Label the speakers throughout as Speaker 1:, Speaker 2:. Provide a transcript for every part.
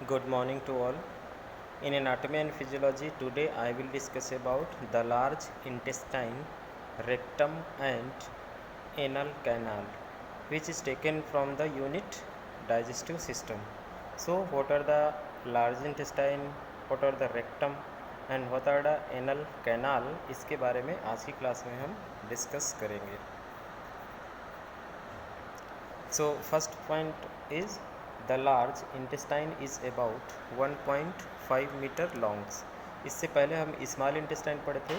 Speaker 1: Good morning to all. In anatomy and physiology, today I will discuss about the large intestine, rectum and anal canal, which is taken from the unit digestive system. So, what are the large intestine, what are the rectum and what are the anal canal, इसके बारे में आज की class में हम discuss करेंगे. So first point is the large intestine is about 1.5 meter long. इससे पहले हम स्मॉल इंटेस्टाइन पढ़े थे,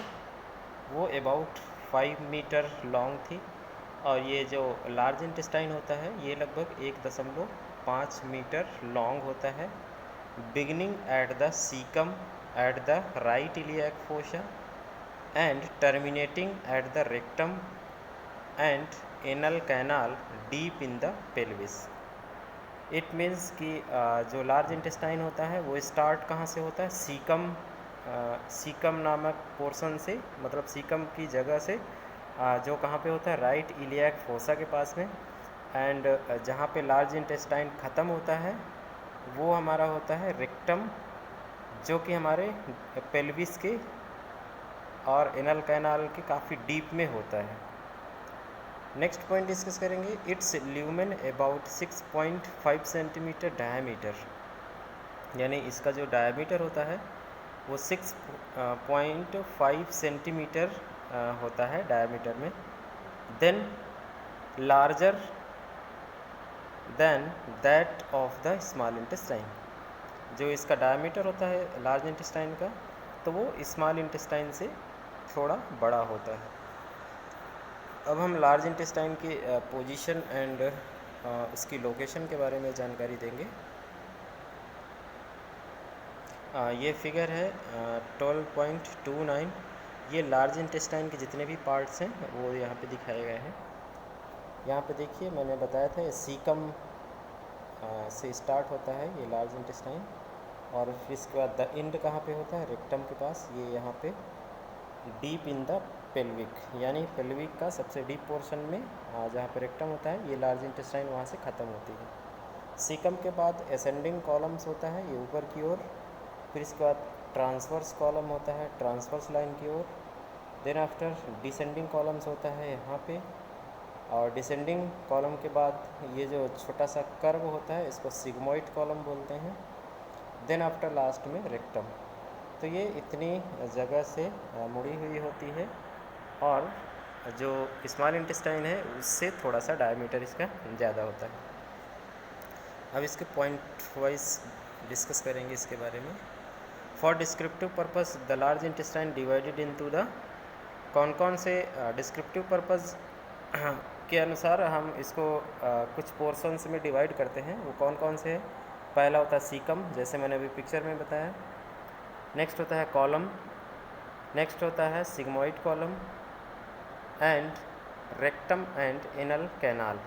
Speaker 1: वो अबाउट 5 मीटर लॉन्ग थी और ये जो लार्ज इंटेस्टाइन होता है ये लगभग 1.5 मीटर लॉन्ग होता है. Beginning at the caecum at the right iliac fossa and terminating at the rectum and anal canal deep in the pelvis. It means कि जो लार्ज इंटेस्टाइन होता है वो स्टार्ट कहाँ से होता है, सीकम नामक पोर्शन से, मतलब सीकम की जगह से, जो कहाँ पे होता है, राइट इलियाक फोसा के पास में. एंड जहाँ पे लार्ज इंटेस्टाइन ख़त्म होता है वो हमारा होता है रेक्टम, जो कि हमारे पेल्विस के और एनल कैनाल के काफ़ी डीप में होता है. नेक्स्ट पॉइंट डिस्कस करेंगे. It's lumen about 6.5 centimetre diameter, यानी इसका जो डायमीटर होता है वो 6.5 सेंटीमीटर होता है डायमीटर में. Then larger than that of the small intestine. जो इसका डायमीटर होता है लार्ज इंटेस्टाइन का, तो वो स्मॉल इंटेस्टाइन से थोड़ा बड़ा होता है. अब हम लार्ज इंटेस्टाइन की पोजीशन एंड इसकी लोकेशन के बारे में जानकारी देंगे. ये फिगर है 12.29. ये लार्ज इंटेस्टाइन के जितने भी पार्ट्स हैं वो यहाँ पे दिखाए गए हैं. यहाँ पे देखिए, मैंने बताया था सीकम से स्टार्ट होता है ये लार्ज इंटेस्टाइन, और फिर इसके बाद द एंड कहाँ पे होता है, रेक्टम के पास. ये यहाँ पे डीप इन द पेल्विक, यानी पेल्विक का सबसे डीप पोर्शन में जहाँ पे रेक्टम होता है, ये लार्ज इंटेस्टाइन वहाँ से ख़त्म होती है. सीकम के बाद असेंडिंग कॉलम्स होता है ये ऊपर की ओर, फिर इसके बाद ट्रांसवर्स कॉलम होता है ट्रांसवर्स लाइन की ओर. देन आफ्टर डिसेंडिंग कॉलम्स होता है यहाँ पे, और डिसेंडिंग कॉलम के बाद ये जो छोटा सा कर्व होता है इसको सिग्मोइड कॉलम बोलते हैं. देन आफ्टर लास्ट में रेक्टम. तो ये इतनी जगह से मुड़ी हुई होती है, और जो स्मॉल इंटेस्टाइन है उससे थोड़ा सा डायमीटर इसका ज़्यादा होता है. अब इसके पॉइंट वाइज डिस्कस करेंगे इसके बारे में. For descriptive purpose the large intestine divided into the, कौन से डिस्क्रिप्टिव पर्पस के अनुसार हम इसको कुछ पोर्शंस में डिवाइड करते हैं, वो कौन से हैं. पहला होता है सीकम, जैसे मैंने अभी पिक्चर में बताया. नेक्स्ट होता है कॉलम, नेक्स्ट होता है sigmoid column and rectum and anal canal.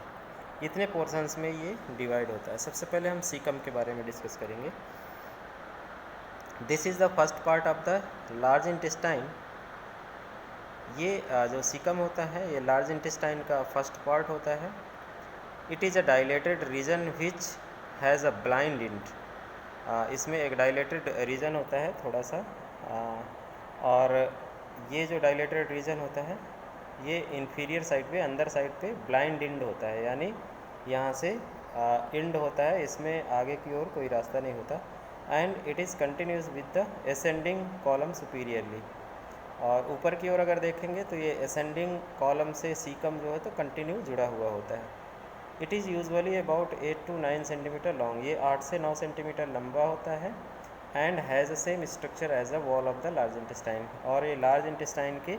Speaker 1: इतने पोर्शंस में ये डिवाइड होता है. सबसे पहले हम सीकम के बारे में डिस्कस करेंगे. This is the first part of the large intestine. ये जो सीकम होता है ये लार्ज इंटेस्टाइन का फर्स्ट पार्ट होता है. It is a dilated region which has a blind end. इसमें एक डायलेटेड रीजन होता है थोड़ा सा, और ये जो डायलेटेड रीजन होता है ये इंफीरियर साइड पे, अंदर साइड पे ब्लाइंड इंड होता है, यानी यहाँ से इंड होता है, इसमें आगे की ओर कोई रास्ता नहीं होता. And it is continuous with the ascending column superiorly. और ऊपर की ओर अगर देखेंगे तो ये असेंडिंग कॉलम से सीकम जो है तो कंटिन्यू जुड़ा हुआ होता है. It is usually about 8 to 9 centimetre long. ये 8 से 9 सेंटीमीटर लंबा होता है. And has the same structure as a wall of the large intestine. और ये लार्ज इंटेस्टाइन के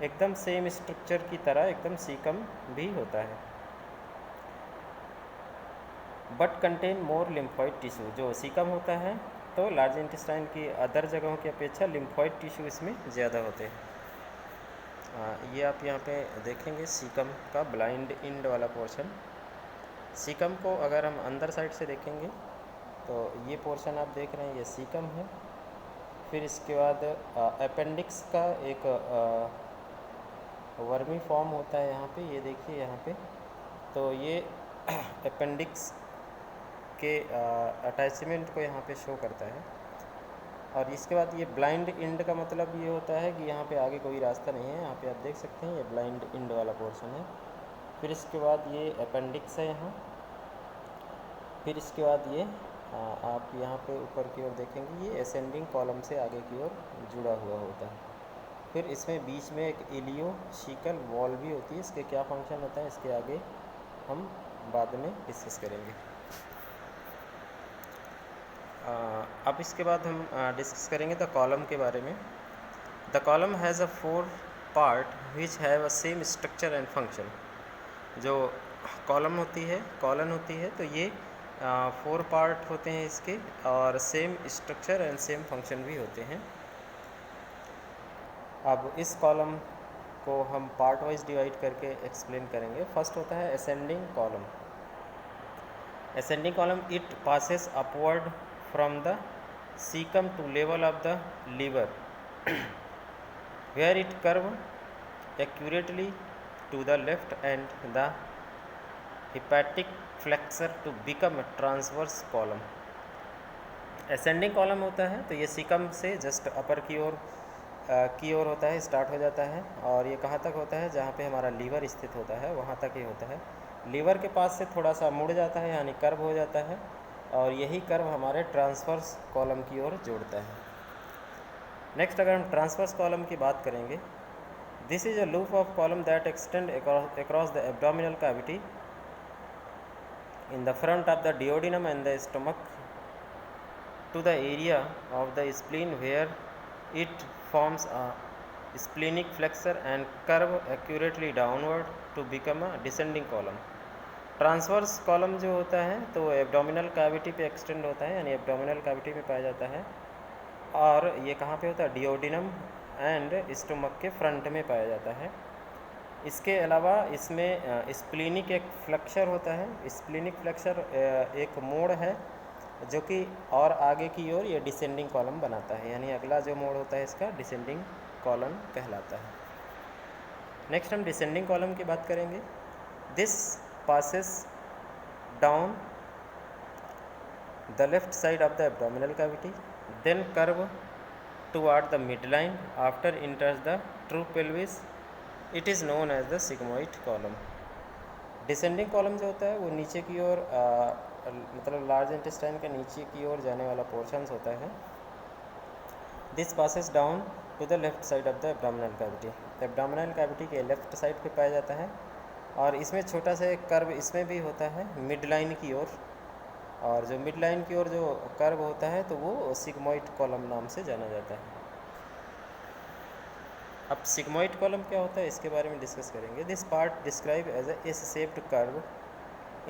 Speaker 1: एकदम सेम स्ट्रक्चर की तरह एकदम सीकम भी होता है. But contain more lymphoid tissue. जो सीकम होता है तो लार्ज इंटेस्टाइन की अदर जगहों की अपेक्षा लिम्फॉइड टिश्यू इसमें ज़्यादा होते हैं. ये आप यहाँ पे देखेंगे सीकम का ब्लाइंड इंड वाला पोर्शन. सीकम को अगर हम अंदर साइड से देखेंगे तो ये पोर्शन आप देख रहे हैं, ये सीकम है. फिर इसके बाद अपेंडिक्स का एक वर्मी फॉर्म होता है यहाँ पे, ये देखिए यहाँ पे. तो ये अपेंडिक्स के अटैचमेंट को यहाँ पे शो करता है। और इसके बाद ये ब्लाइंड इंड का मतलब ये होता है कि यहाँ पे आगे कोई रास्ता नहीं है। यहाँ पे आप देख सकते हैं ये ब्लाइंड इंड वाला पोर्शन है। फिर इसके बाद ये अपेंडिक्स है यहाँ। फिर इसके बाद ये आप यहाँ पे ऊपर की ओर देखेंगे ये असेंडिंग कॉलम से आगे की ओर जुड़ा हुआ होता है। फिर इसमें बीच में एक इलियोशिकल वॉल भी होती है। इसके क्या फंक्शन होता है इसके आगे हम बाद में डिस्कस करेंगे। अब इसके बाद हम डिस्कस करेंगे द कॉलम के बारे में। The column has a 4 part which have a same structure and function. जो कॉलम होती है कॉलन होती है तो ये 4 पार्ट होते हैं इसके और same structure and same function भी होते हैं। अब इस कॉलम को हम पार्ट वाइज डिवाइड करके एक्सप्लेन करेंगे। फर्स्ट होता है ascending column. Ascending column it passes upward from the caecum to level of the liver where it curve accurately to the left and the hepatic flexor to become a transverse column। ascending column होता है तो ये caecum से just अपर की ओर होता है, start हो जाता है और ये कहाँ तक होता है जहाँ पे हमारा लीवर स्थित होता है वहाँ तक ये होता है। लीवर के पास से थोड़ा सा मुड़ जाता है यानी कर्व हो जाता है और यही कर्व हमारे ट्रांसवर्स कॉलम की ओर जोड़ता है। नेक्स्ट अगर हम ट्रांसवर्स कॉलम की बात करेंगे, this is a loop of column that extend across the abdominal cavity in the front of the duodenum and the stomach to the area of the spleen where it forms a splenic flexure and curve accurately downward to become a descending column. Transverse column जो होता है तो abdominal cavity पे extend होता है यानी abdominal cavity में पाया जाता है और ये कहाँ पे होता है डिओडिनम एंड स्टमक के फ्रंट में पाया जाता है। इसके अलावा इसमें स्प्लीनिक एक फ्लेक्सर होता है। स्प्लीनिक फ्लेक्सर एक मोड़ है जो कि और आगे की ओर ये डिसेंडिंग कॉलम बनाता है यानी अगला जो मोड़ होता है इसका डिसेंडिंग कॉलम कहलाता है। नेक्स्ट हम डिसेंडिंग कॉलम की बात करेंगे। This passes down the left side of the abdominal cavity, then curve toward the midline after enters the true pelvis. It is known as the sigmoid column. Descending column जो होता है वो नीचे की ओर मतलब लार्ज इंटेस्टाइन के नीचे की ओर जाने वाला पोर्शंस होता है। This passes down to the left side of the abdominal cavity. Abdominal cavity के लेफ्ट साइड पे पाया जाता है और इसमें छोटा सा एक कर्व इसमें भी होता है मिड लाइन की ओर और जो मिड लाइन की ओर जो कर्व होता है तो वो सिग्मोइड कॉलम नाम से जाना जाता है। अब सिग्मोइड कॉलम क्या होता है इसके बारे में डिस्कस करेंगे। This part describe as a S shaped curve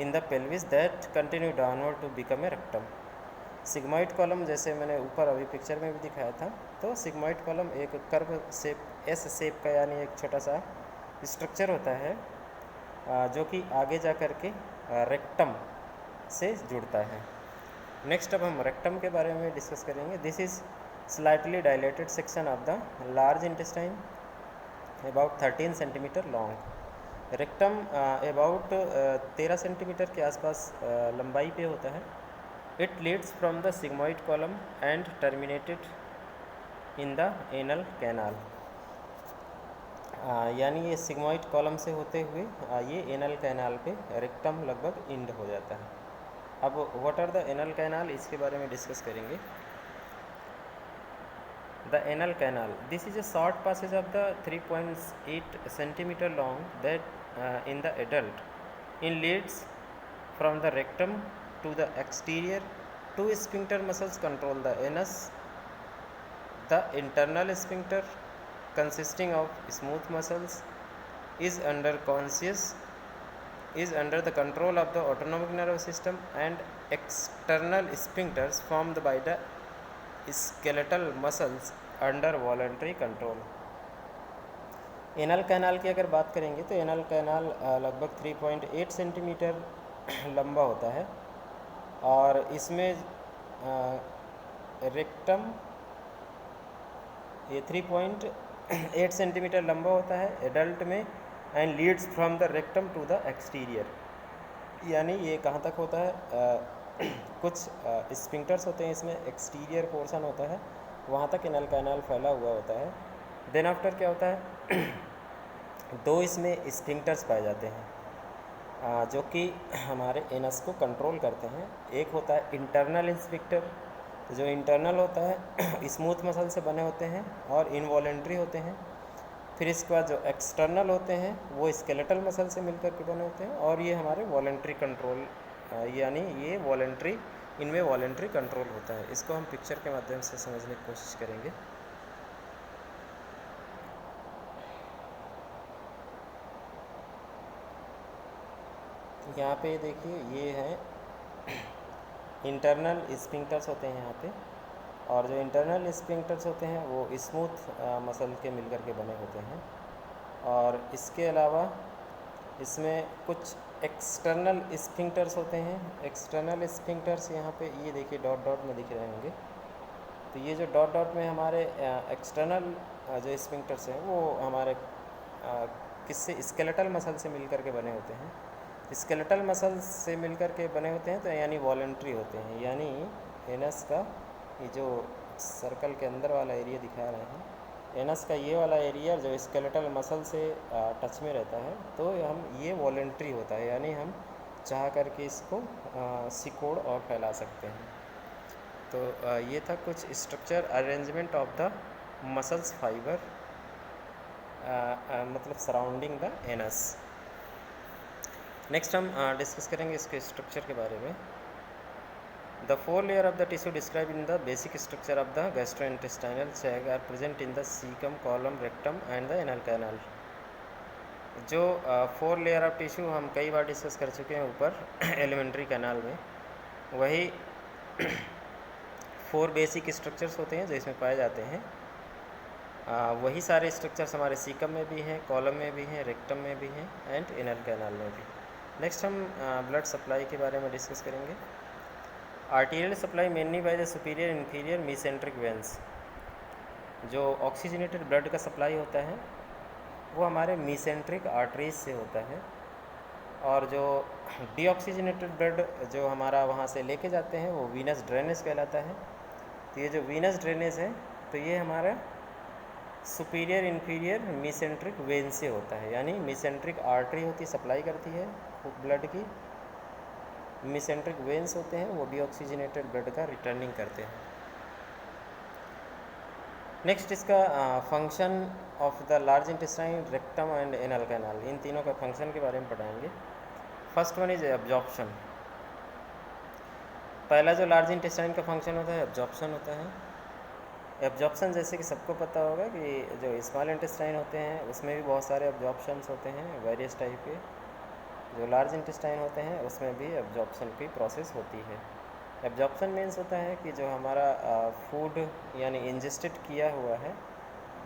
Speaker 1: in the pelvis that continue downward to become a rectum. Sigmoid column जैसे मैंने ऊपर अभी पिक्चर में भी दिखाया था तो सिग्मोइड कॉलम एक कर्व शेप एस शेप का यानी एक छोटा सा स्ट्रक्चर होता है जो कि आगे जा कर के रेक्टम से जुड़ता है। नेक्स्ट अब हम रेक्टम के बारे में डिस्कस करेंगे। This is slightly dilated section of the large intestine about 13 centimetre long. Rectum about 13 centimetre के आसपास लंबाई पे होता है। It leads from the sigmoid column and terminated in the anal canal. यानी ये सिग्मोइड कॉलम से होते हुए ये एनल कैनाल पे रेक्टम लगभग इंड हो जाता है। अब what are the anal canal इसके बारे में डिस्कस करेंगे। The anal canal this is a short passage of the 3.8 centimetre long that in the adult in leads from the rectum to the exterior. 2 sphincter muscles control the anus. The internal sphincter consisting of smooth muscles is under the control of the autonomic nervous system and external sphincters formed by the skeletal muscles under voluntary control। Anal canal की अगर बात करेंगे तो anal canal लगभग 3.8 centimetre लंबा होता है और इसमें रेक्टम ये 3.8 सेंटीमीटर लंबा होता है एडल्ट में and leads from the rectum to the exterior. यानी ये कहाँ तक होता है कुछ स्पिंक्टर्स होते हैं, इसमें एक्सटीरियर पोर्शन होता है, वहाँ तक एनल कैनाल फैला हुआ होता है। देन आफ्टर क्या होता है, दो इसमें स्पिंक्टर्स पाए जाते हैं जो कि हमारे एनस को कंट्रोल करते हैं। एक होता है इंटरनल स्पिंक्टर, तो जो इंटरनल होता है स्मूथ मसल से बने होते हैं और इनवॉलेंट्री होते हैं। फिर इसके बाद जो एक्सटर्नल होते हैं वो स्केलेटल मसल से मिलकर के बने होते हैं, और ये हमारे वॉलेंट्री कंट्रोल यानी ये वॉलेंट्री, इनमें वॉलेंट्री कंट्रोल होता है। इसको हम पिक्चर के माध्यम से समझने की कोशिश करेंगे। यहाँ पे देखिए ये है इंटरनल स्पिंक्टर्स होते हैं यहाँ पे, और जो इंटरनल स्पिंक्टर्स होते हैं वो स्मूथ मसल के मिलकर के बने होते हैं। और इसके अलावा इसमें कुछ एक्सटर्नल स्पिंक्टर्स होते हैं। एक्सटर्नल स्पिंक्टर्स यहाँ पे ये देखिए डॉट डॉट में दिख रहे होंगे। तो ये जो डॉट डॉट में हमारे एक्सटर्नल जो स्पिंक्टर्स हैं वो हमारे किससे, स्केलेटल मसल से मिलकर के बने होते हैं। स्केलेटल मसल से मिलकर के बने होते हैं तो यानी वॉलेंट्री होते हैं, यानी एनस का ये जो सर्कल के अंदर वाला एरिया दिखा रहे हैं, एनस का ये वाला एरिया जो स्केलेटल मसल से टच में रहता है, तो हम ये वॉलेंट्री होता है, यानी हम चाह करके इसको सिकोड़ और फैला सकते हैं। तो ये था कुछ structure arrangement of the muscles fibre मतलब सराउंडिंग द एनस। नेक्स्ट हम डिस्कस करेंगे इसके स्ट्रक्चर के बारे में। The four layer of the tissue described in the basic structure of the gastrointestinal sac are present in the cecum, column, rectum and the anal canal. जो 4 layer of tissue हम कई बार discuss कर चुके हैं ऊपर एलिमेंट्री कैनाल में, वही 4 basic structures होते हैं जो इसमें पाए जाते हैं। वही सारे स्ट्रक्चर्स हमारे सीकम में भी हैं, कॉलम में भी हैं, रेक्टम में भी हैं एंड एनल कैनाल में भी। नेक्स्ट हम ब्लड सप्लाई के बारे में डिस्कस करेंगे। Arterial supply mainly by the superior inferior mesenteric veins. जो ऑक्सीजनेटेड ब्लड का सप्लाई होता है वो हमारे मीसेंट्रिक आर्टरीज से होता है, और जो डीऑक्सीजनेटेड ब्लड जो हमारा वहाँ से लेके जाते हैं वो वीनस ड्रेनेज कहलाता है। तो ये जो वीनस ड्रेनेज है तो ये हमारा सुपीरियर इन्फीरियर मीसेंट्रिक वेन से होता है, यानी मीसेंट्रिक आर्टरी होती सप्लाई करती है ब्लड की, मीसेंट्रिक वेन्स होते हैं वो डीऑक्सीजनेटेड ब्लड का रिटर्निंग करते हैं। नेक्स्ट इसका function of the large intestine, rectum and anal canal, इन तीनों का फंक्शन के बारे में पढ़ाएंगे। First one is absorption. पहला जो लार्ज इंटेस्टाइन का फंक्शन होता है एब्जॉर्प्शन होता है। एब्जॉर्प्शन जैसे कि सबको पता होगा कि जो स्मॉल इंटेस्टाइन होते हैं उसमें भी बहुत सारे एब्जॉर्प्शंस होते हैं वेरियस टाइप के। जो लार्ज इंटेस्टाइन होते हैं उसमें भी एब्जॉर्प्शन की प्रोसेस होती है। एब्जॉर्प्शन मीन्स होता है कि जो हमारा फूड यानी इंजेस्टेड किया हुआ है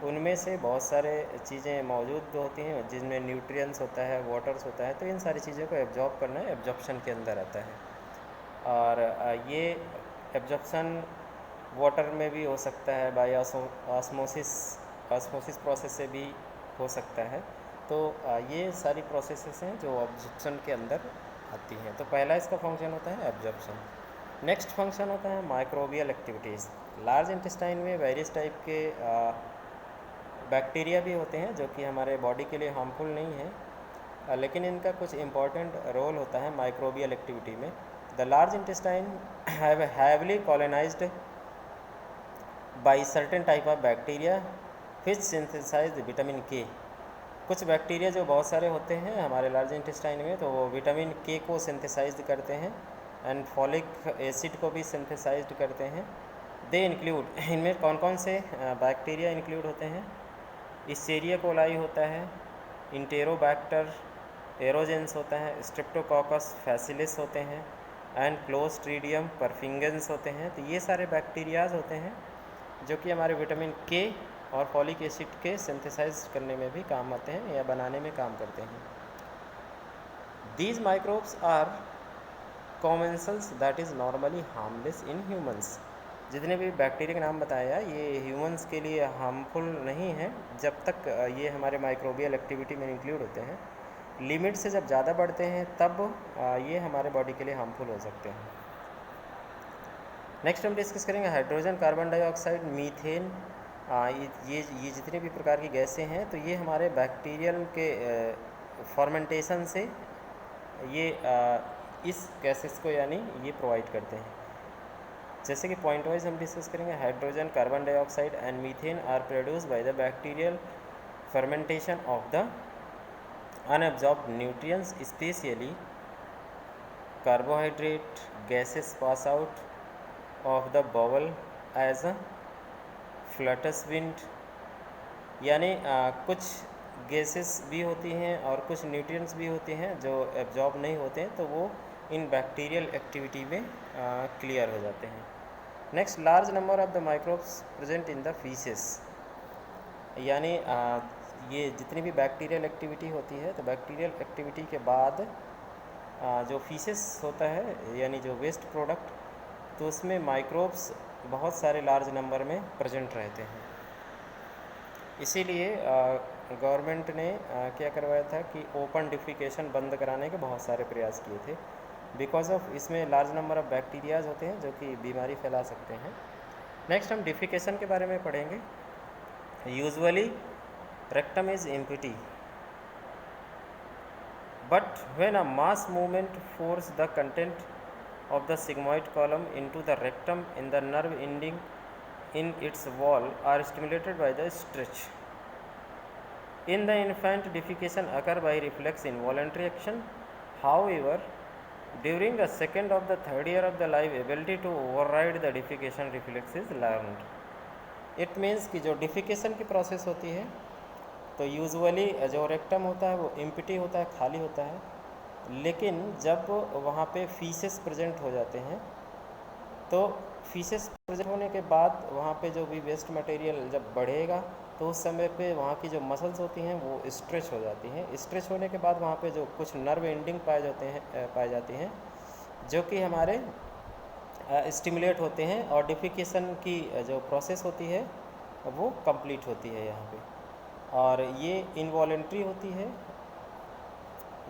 Speaker 1: उनमें से बहुत सारे चीज़ें मौजूद होती हैं जिनमें न्यूट्रिएंट्स होता है, वाटर्स होता है, तो इन सारी चीज़ों को एब्जॉर्ब करना एब्जॉर्प्शन के अंदर आता है। और ये एब्जॉर्प्शन वाटर में भी हो सकता है, बाय ऑस्मोसिस प्रोसेस से भी हो सकता है। तो ये सारी प्रोसेसेस हैं जो एब्जॉर्प्शन के अंदर आती हैं। तो पहला इसका फंक्शन होता है एब्जॉर्प्शन। नेक्स्ट फंक्शन होता है माइक्रोबियल एक्टिविटीज़। लार्ज इंटेस्टाइन में वेरियस टाइप के बैक्टीरिया भी होते हैं जो कि हमारे बॉडी के लिए हार्मफुल नहीं है, लेकिन इनका कुछ इम्पॉर्टेंट रोल होता है माइक्रोबियल एक्टिविटी में। The large intestine have heavily colonised by certain type of bacteria which synthesise vitamin K. कुछ बैक्टीरिया जो बहुत सारे होते हैं हमारे लार्ज इंटेस्टाइन में, तो वो विटामिन के को सिंथेसाइज करते हैं एंड फॉलिक एसिड को भी सिंथेसाइज करते हैं। दे इंक्लूड, इनमें कौन कौन से बैक्टीरिया इंक्लूड होते हैं? इसेरिया कोलाई होता है, इंटेरोबैक्टर एरोजेंस होता है, स्ट्रेप्टोकोकस फैसिलिस होते हैं एंड क्लोस्ट्रीडियम परफिंगेंस होते हैं। तो ये सारे बैक्टीरियाज होते हैं जो कि हमारे विटामिन के और फॉलिक एसिड के सिंथेसाइज करने में भी काम आते हैं या बनाने में काम करते हैं। These microbes are commensals that is normally harmless in humans. जितने भी बैक्टीरिया के नाम बताया ये ह्यूमंस के लिए हार्मफुल नहीं है जब तक ये हमारे माइक्रोबियल एक्टिविटी में इंक्लूड होते हैं। लिमिट से जब ज़्यादा बढ़ते हैं तब ये हमारे बॉडी के लिए हार्मफुल हो सकते हैं। नेक्स्ट हम डिस्कस करेंगे हाइड्रोजन, कार्बन डाइऑक्साइड, मीथेन। ये जितने भी प्रकार की गैसें हैं तो ये हमारे बैक्टीरियल के फॉर्मेंटेशन से ये इस गैसेस को यानी ये प्रोवाइड करते हैं। जैसे कि पॉइंट वाइज हम डिस्कस करेंगे, hydrogen, carbon dioxide and methane are produce by the bacterial fermentation of the unabsorbed nutrients, especially carbohydrate gases pass out of the bowel as a flutters wind। यानी कुछ gases भी होती हैं और कुछ nutrients भी होती हैं जो एब्जॉर्ब नहीं होते हैं, तो वो इन बैक्टीरियल एक्टिविटी में क्लियर हो जाते हैं। Next, large number of the microbes present in the faeces. यानी ये जितनी भी बैक्टीरियल एक्टिविटी होती है तो बैक्टीरियल एक्टिविटी के बाद जो फीसेस होता है यानी जो वेस्ट प्रोडक्ट, तो उसमें माइक्रोब्स बहुत सारे लार्ज नंबर में प्रेजेंट रहते हैं। इसीलिए गवर्नमेंट ने क्या करवाया था कि ओपन डिफिकेशन बंद कराने के बहुत सारे प्रयास किए थे, बिकॉज ऑफ इसमें लार्ज नंबर ऑफ बैक्टीरियाज होते हैं जो कि बीमारी फैला सकते हैं। नेक्स्ट हम डिफिकेशन के बारे में पढ़ेंगे। Usually rectum is empty, but when a mass movement force the content of the sigmoid column into the rectum in the nerve ending in its wall are stimulated by the stretch. In the infant, defecation occur by reflex involuntary action. However, during the second of the third year of the life, ability to override the defecation reflex is learned. It means कि जो defecation की process होती है तो usually जो rectum होता है वो एम्प्टी होता है, खाली होता है, लेकिन जब वहाँ पे फीसेस प्रेजेंट हो जाते हैं तो फीसेस प्रेजेंट होने के बाद वहाँ पे जो भी वेस्ट मटेरियल जब बढ़ेगा तो उस समय पे वहाँ की जो मसल्स होती हैं वो स्ट्रेच हो जाती हैं। स्ट्रेच होने के बाद वहाँ पे जो कुछ नर्व एंडिंग पाए जाती हैं जो कि हमारे स्टिमुलेट होते हैं और डिफिकेशन की जो प्रोसेस होती है वो कंप्लीट होती है यहाँ पे। और ये इनवॉलेंट्री होती है,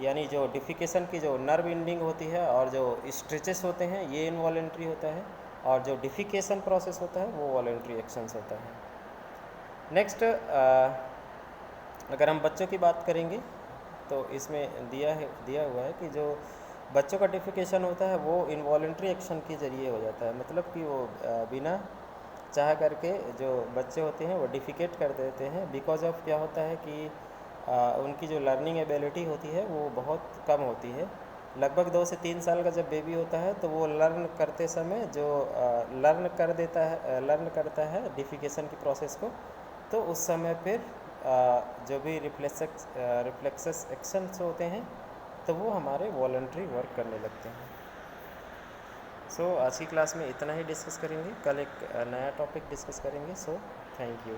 Speaker 1: यानी जो डिफिकेशन की जो नर्व एंडिंग होती है और जो स्ट्रेचेस होते हैं ये इनवॉलेंट्री होता है, और जो डिफिकेशन प्रोसेस होता है वो वॉलेंट्री एक्शंस होता है। नेक्स्ट, अगर हम बच्चों की बात करेंगे तो इसमें दिया हुआ है कि जो बच्चों का डिफिकेशन होता है वो इनवॉलेंट्री एक्शन के ज़रिए हो जाता है, मतलब कि वो बिना चाह करके जो बच्चे होते हैं वो डिफिकेट कर देते हैं। बिकॉज ऑफ क्या होता है कि उनकी जो लर्निंग एबिलिटी होती है वो बहुत कम होती है। लगभग 2 से 3 साल का जब बेबी होता है तो वो लर्न करते समय जो लर्न करता है डिफिकेशन की प्रोसेस को, तो उस समय फिर जो भी रिफ्लेक्सेस एक्शंस होते हैं तो वो हमारे वॉलंटरी वर्क करने लगते हैं। सो आज की क्लास में इतना ही डिस्कस करेंगे, कल एक नया टॉपिक डिस्कस करेंगे। So thank you.